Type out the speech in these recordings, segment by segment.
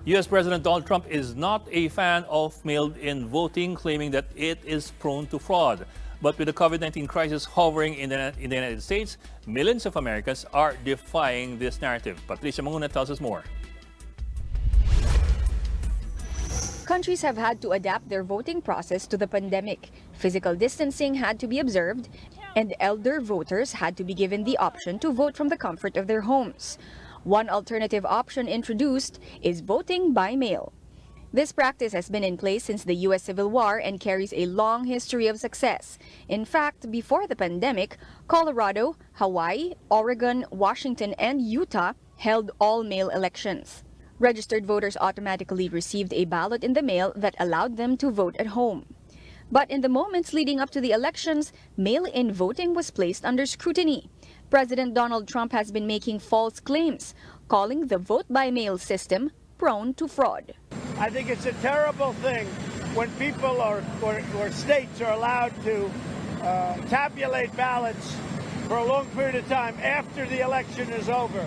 U.S. President Donald Trump is not a fan of mail-in voting, claiming that it is prone to fraud. But with the COVID-19 crisis hovering in the United States, millions of Americans are defying this narrative. Patricia Manguna tells us more. Countries have had to adapt their voting process to the pandemic. Physical distancing had to be observed, and elder voters had to be given the option to vote from the comfort of their homes. One alternative option introduced is voting by mail. This practice has been in place since the U.S. Civil War and carries a long history of success. In fact, before the pandemic, Colorado, Hawaii, Oregon, Washington, and Utah held all-mail elections. Registered voters automatically received a ballot in the mail that allowed them to vote at home. But in the moments leading up to the elections, mail-in voting was placed under scrutiny. President Donald Trump has been making false claims, calling the vote-by-mail system prone to fraud. I think it's a terrible thing when people or states are allowed to tabulate ballots for a long period of time after the election is over,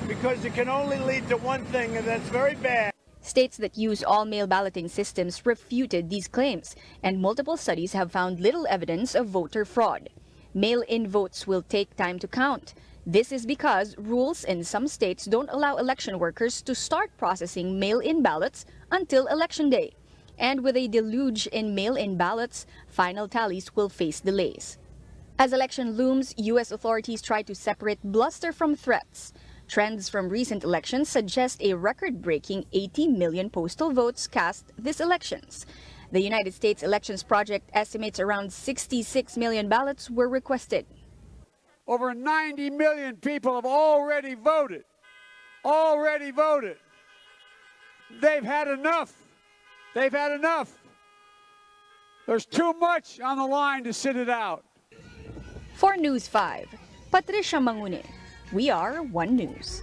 because it can only lead to one thing, and that's very bad. States that use all-mail balloting systems refuted these claims, and multiple studies have found little evidence of voter fraud. Mail-in votes will take time to count. This is because rules in some states don't allow election workers to start processing mail-in ballots until Election Day. And with a deluge in mail-in ballots, final tallies will face delays. As election looms, U.S. authorities try to separate bluster from threats. Trends from recent elections suggest a record-breaking 80 million postal votes cast this elections. The United States Elections Project estimates around 66 million ballots were requested. Over 90 million people have already voted. Already voted. They've had enough. They've had enough. There's too much on the line to sit it out. For News 5, Patricia Mangune. We are One News.